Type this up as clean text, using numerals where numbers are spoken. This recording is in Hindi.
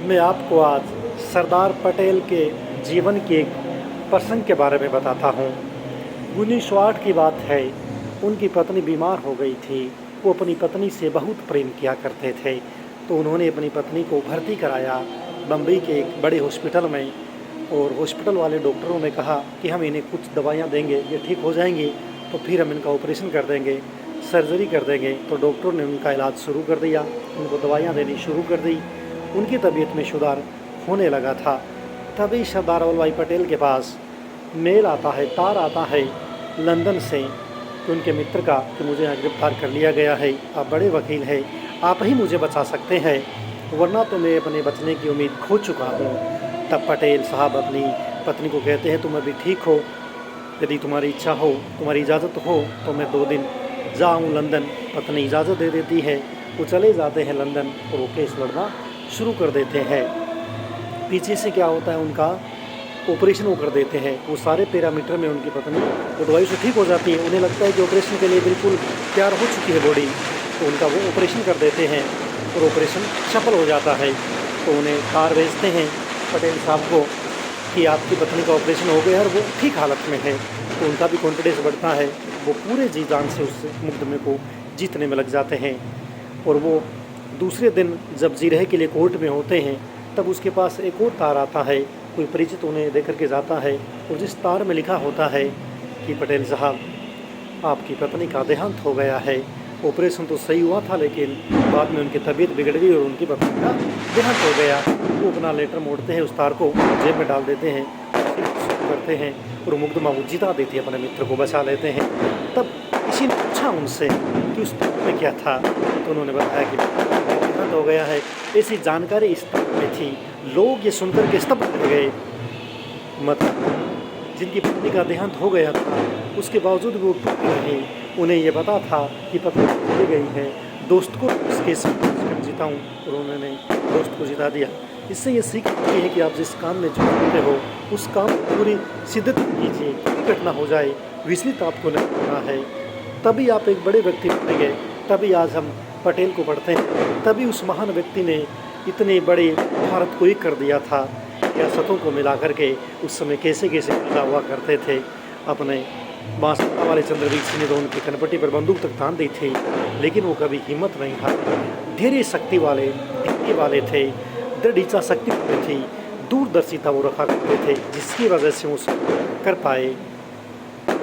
मैं आपको आज सरदार पटेल के जीवन के एक प्रसंग के बारे में बताता हूँ। 1908 की बात है। उनकी पत्नी बीमार हो गई थी। वो अपनी पत्नी से बहुत प्रेम किया करते थे, तो उन्होंने अपनी पत्नी को भर्ती कराया बम्बई के एक बड़े हॉस्पिटल में। और हॉस्पिटल वाले डॉक्टरों ने कहा कि हम इन्हें कुछ दवाइयाँ देंगे, ये ठीक हो जाएंगी तो फिर हम इनका ऑपरेशन कर देंगे, सर्जरी कर देंगे। तो डॉक्टरों ने उनका इलाज शुरू कर दिया, उनको दवाइयाँ देनी शुरू कर दी। उनकी तबीयत में सुधार होने लगा था। तभी सरदार वल्लभ भाई पटेल के पास मेल आता है, तार आता है लंदन से कि उनके मित्र का कि मुझे यहाँ गिरफ्तार कर लिया गया है, आप बड़े वकील हैं, आप ही मुझे बचा सकते हैं, वरना तो मैं अपने बचने की उम्मीद खो चुका हूँ। तब पटेल साहब अपनी पत्नी को कहते हैं, तुम अभी ठीक हो, यदि तुम्हारी इच्छा हो, तुम्हारी इजाज़त हो तो मैं 2 दिन जाऊँ लंदन। पत्नी इजाज़त दे देती है, वो चले जाते हैं लंदन और वो केस लड़ना शुरू कर देते हैं। पीछे से क्या होता है, उनका ऑपरेशन वो कर देते हैं। वो सारे पैरामीटर में उनकी पत्नी वो दवाई से ठीक हो जाती है। उन्हें लगता है कि ऑपरेशन के लिए बिल्कुल तैयार हो चुकी है बॉडी, तो उनका वो ऑपरेशन कर देते हैं और ऑपरेशन सफल हो जाता है। तो उन्हें कार भेजते हैं पटेल साहब को कि आपकी पत्नी का ऑपरेशन हो गया और वो ठीक हालत में है। तो उनका भी कॉन्फिडेंस बढ़ता है, वो पूरे जी जान से उस मुकदमे को जीतने में लग जाते हैं। और वो दूसरे दिन जब जिरह के लिए कोर्ट में होते हैं, तब उसके पास एक और तार आता है। कोई परिचित उन्हें दे करके जाता है और जिस तार में लिखा होता है कि पटेल साहब, आपकी पत्नी का देहांत हो गया है। ऑपरेशन तो सही हुआ था, लेकिन बाद में उनकी तबीयत बिगड़ गई और उनकी पत्नी का देहांत हो गया। वो अपना लेटर मोड़ते हैं, उस तार को जेब में डाल देते हैं, करते हैं और मुकदमा वो जिता देती है, अपने मित्र को बचा लेते हैं। तब किसी ने पूछा उनसे कि उस तार में क्या था, तो उन्होंने बताया कि देहांत हो गया है। ऐसी जानकारी इस तार में थी। लोग ये सुनकर के स्तब्ध रह गए। मतलब जिनकी पत्नी का देहांत हो गया था, उसके बावजूद वो टूट रहे। उन्हें ये पता था कि पत्नी चली गई है, दोस्त को इसके कर जिताऊँ, और उन्होंने दोस्त को जिता दिया। इससे ये सीख मिलती है कि आप जिस काम में जुड़ते हो उस काम पूरी शिद्दत कीजिए, कोई घटना हो जाए विचलित आपको नहीं होना है। तभी आप एक बड़े व्यक्ति बनेंगे। तभी आज हम पटेल को पढ़ते हैं, तभी उस महान व्यक्ति ने इतने बड़े भारत को एक कर दिया था। रियासतों को मिला करके उस समय कैसे कैसे पैदा हुआ करते थे। अपने बांसुरा वाले चंद्रवीर सिंह ने तो उनकी कनपट्टी पर बंदूक तक तान दी थी, लेकिन वो कभी हिम्मत नहीं हारी। धैर्य शक्ति वाले, धैर्य वाले थे, दृढ़ इच्छा शक्ति वाले थी, दूरदर्शिता वो रखा करते थे, जिसकी वजह से वो कर पाए।